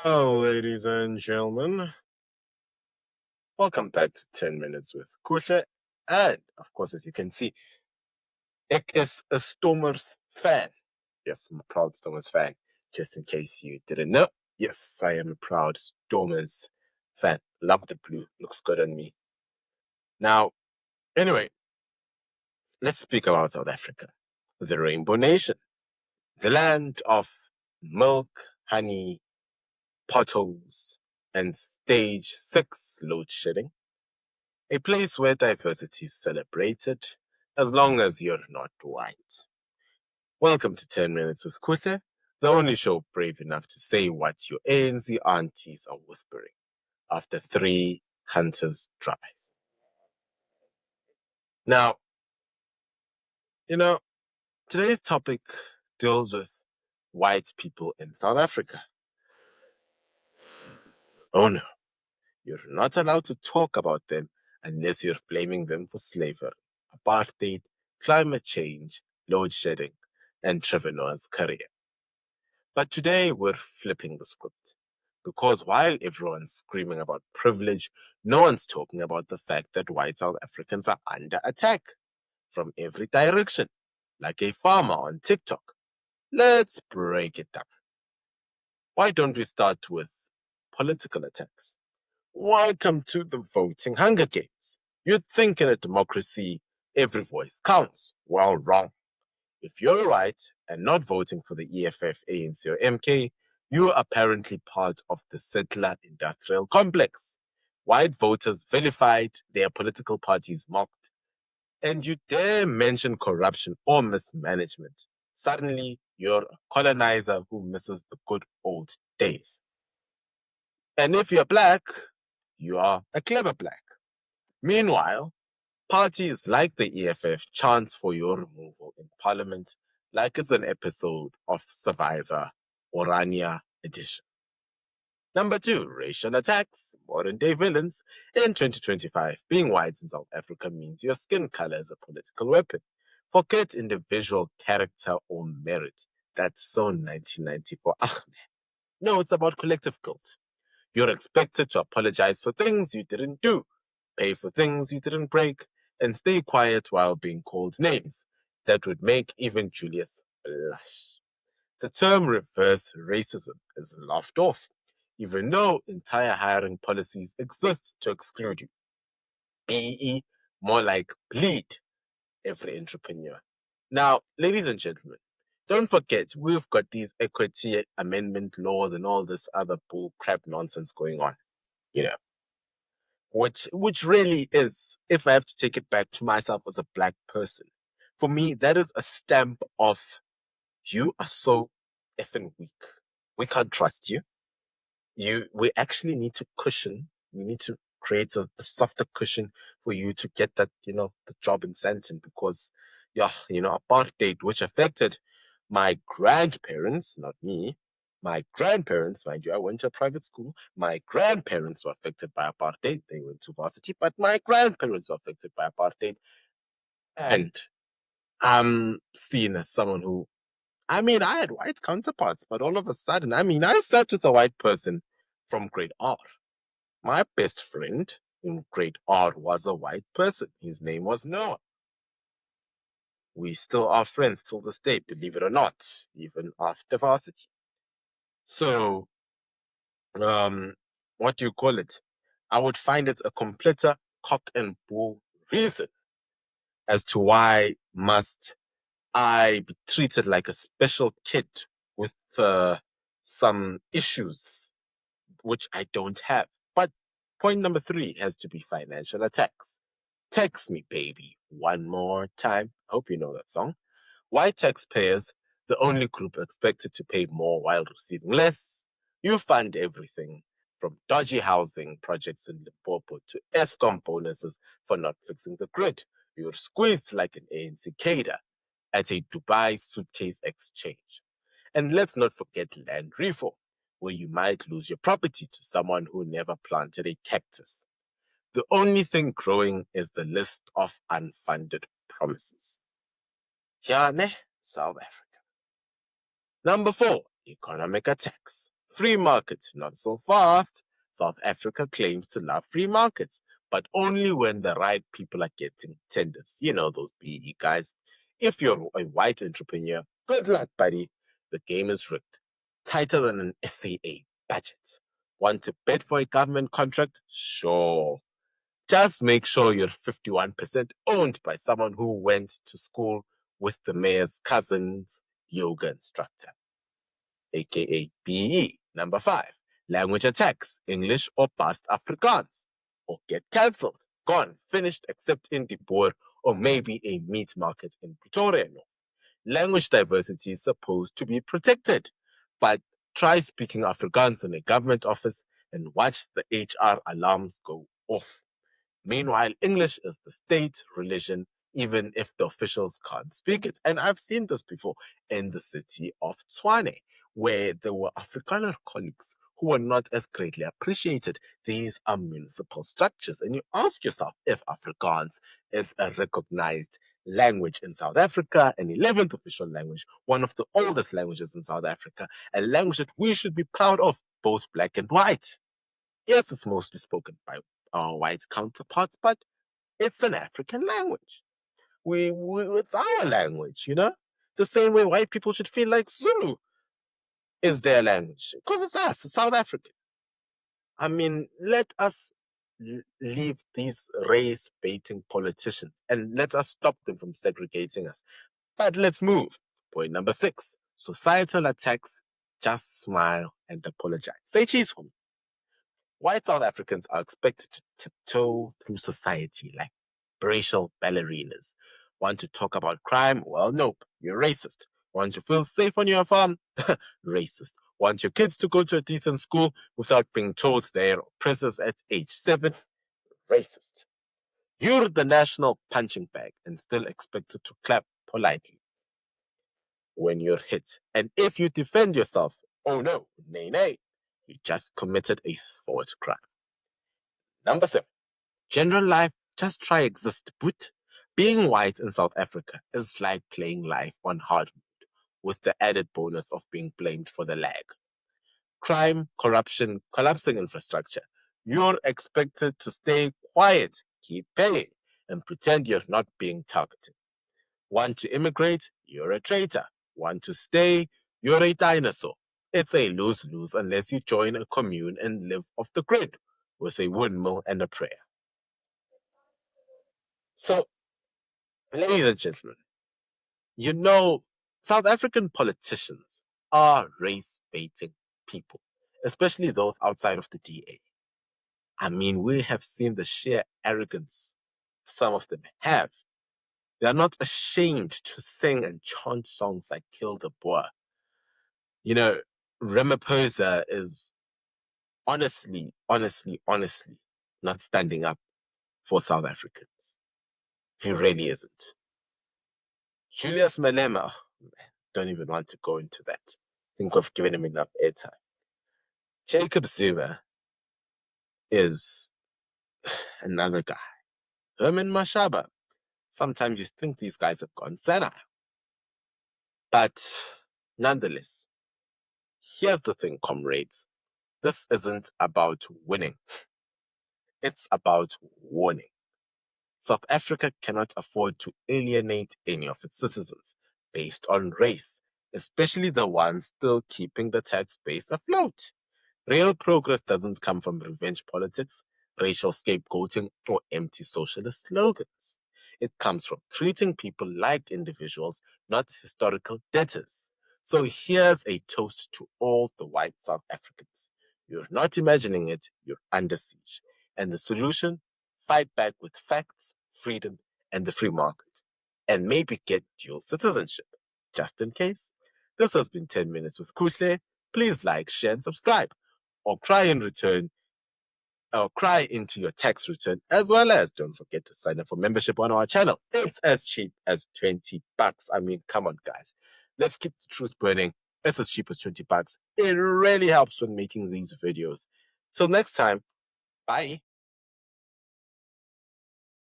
Oh, ladies and gentlemen, welcome back to 10 Minutes with Kusha. And, of course, as you can see, ik is a Stormers fan. Yes, I'm a proud Stormers fan. Just in case you didn't know, yes, I am a proud Stormers fan. Love the blue. Looks good on me. Now, anyway, let's speak about South Africa, the Rainbow Nation, the land of milk, honey, potholes, and stage 6 load shedding. A place where diversity is celebrated as long as you're not white. Welcome to 10 Minutes with Kuse, the only show brave enough to say what your ANC aunties are whispering after 3 hunters' drive. Now, today's topic deals with white people in South Africa. Oh no, you're not allowed to talk about them unless you're blaming them for slavery, apartheid, climate change, load shedding, and Trevor Noah's career. But today we're flipping the script. Because while everyone's screaming about privilege, no one's talking about the fact that white South Africans are under attack from every direction, like a farmer on TikTok. Let's break it down. Why don't we start with political attacks? Welcome to the voting Hunger Games. You'd think in a democracy, every voice counts. Well, wrong. If you're right and not voting for the EFF, ANC, or MK, you are apparently part of the settler industrial complex. White voters vilified, their political parties mocked, and you dare mention corruption or mismanagement. Suddenly, you're a colonizer who misses the good old days. And if you're black, you are a clever black. Meanwhile, parties like the EFF chant for your removal in Parliament like it's an episode of Survivor Orania Edition. Number 2, racial attacks, modern day villains. In 2025, being white in South Africa means your skin color is a political weapon. Forget individual character or merit. That's so 1994. No, it's about collective guilt. You're expected to apologize for things you didn't do, pay for things you didn't break, and stay quiet while being called names that would make even Julius blush. The term reverse racism is laughed off, even though entire hiring policies exist to exclude you. BEE, more like bleed every entrepreneur. Now, ladies and gentlemen, don't forget, we've got these equity amendment laws and all this other bull crap nonsense going on, you know, which really is, if I have to take it back to myself as a black person, for me, that is a stamp of you are so effing weak. We can't trust you. We actually need to cushion. We need to create a softer cushion for you to get that, the job in Santon because, yeah, apartheid, which affected my grandparents, not me. My grandparents, mind you, I went to a private school. My grandparents were affected by apartheid. They went to varsity, but my grandparents were affected by apartheid. And I'm seen as someone who, I had white counterparts, but all of a sudden, I sat with a white person from grade R. My best friend in grade R was a white person. His name was Noah. We still are friends till this day, believe it or not, even after varsity. So, what do you call it? I would find it a completer cock and bull reason as to why must I be treated like a special kid with some issues which I don't have. But point number 3 has to be financial attacks. Text me, baby, one more time. I hope you know that song. Why taxpayers, the only group expected to pay more while receiving less? You fund everything from dodgy housing projects in Limpopo to ESCOM bonuses for not fixing the grid. You're squeezed like an ANC cater at a Dubai suitcase exchange. And let's not forget land reform, where you might lose your property to someone who never planted a cactus. The only thing growing is the list of unfunded promises. Yeah, ne, South Africa. Number 4, economic attacks. Free market, not so fast. South Africa claims to love free markets, but only when the right people are getting tenders. You know, those BE guys. If you're a white entrepreneur, good luck, buddy. The game is rigged. Tighter than an SAA budget. Want to bid for a government contract? Sure. Just make sure you're 51% owned by someone who went to school with the mayor's cousin's yoga instructor, aka BE. Number 5, language attacks, English or past Afrikaans, or get cancelled, gone, finished, except in the Boer or maybe a meat market in Pretoria. No. Language diversity is supposed to be protected, but try speaking Afrikaans in a government office and watch the HR alarms go off. Meanwhile, English is the state religion, even if the officials can't speak it. And I've seen this before in the city of Tshwane, where there were Afrikaner colleagues who were not as greatly appreciated. These are municipal structures. And you ask yourself if Afrikaans is a recognized language in South Africa, an 11th official language, one of the oldest languages in South Africa, a language that we should be proud of, both black and white. Yes, it's mostly spoken by our white counterparts, but it's an African language. It's our language, you know? The same way white people should feel like Zulu is their language, because it's us, it's South African. I mean, let us leave these race baiting politicians and let us stop them from segregating us. But let's move. Point number 6, societal attacks. Just smile and apologize. Say cheese for me. White South Africans are expected to tiptoe through society like racial ballerinas. Want to talk about crime? Well, nope, you're racist. Want to feel safe on your farm? Racist. Want your kids to go to a decent school without being told they're oppressors at age 7? Racist. You're the national punching bag and still expected to clap politely when you're hit. And if you defend yourself, oh no, nay, nay, you just committed a thought crime. Number 7, general life, just try exist, but being white in South Africa is like playing life on hard mode, with the added bonus of being blamed for the lag. Crime, corruption, collapsing infrastructure. You're expected to stay quiet, keep paying, and pretend you're not being targeted. Want to immigrate? You're a traitor. Want to stay? You're a dinosaur. It's a lose-lose unless you join a commune and live off the grid with a windmill and a prayer. So, ladies and gentlemen, you know, South African politicians are race-baiting people, especially those outside of the DA. I mean, we have seen the sheer arrogance some of them have. They are not ashamed to sing and chant songs like Kill the Boer. You know, Ramaphosa is honestly not standing up for South Africans. He really isn't. Julius Malema, don't even want to go into that. I think we've given him enough airtime. Jacob Zuma is another guy. Herman Mashaba. Sometimes you think these guys have gone senile. But nonetheless, here's the thing, comrades. This isn't about winning. It's about warning. South Africa cannot afford to alienate any of its citizens based on race, especially the ones still keeping the tax base afloat. Real progress doesn't come from revenge politics, racial scapegoating, or empty socialist slogans. It comes from treating people like individuals, not historical debtors. So here's a toast to all the white South Africans. You're not imagining it, you're under siege. And the solution? Fight back with facts, freedom, and the free market. And maybe get dual citizenship, just in case. This has been 10 Minutes with Kuhle. Please like, share, and subscribe, or cry into your tax return, as well as don't forget to sign up for membership on our channel. It's as cheap as $20. I mean, come on, guys. Let's keep the truth burning. It's as cheap as $20. It really helps when making these videos. Till next time, bye.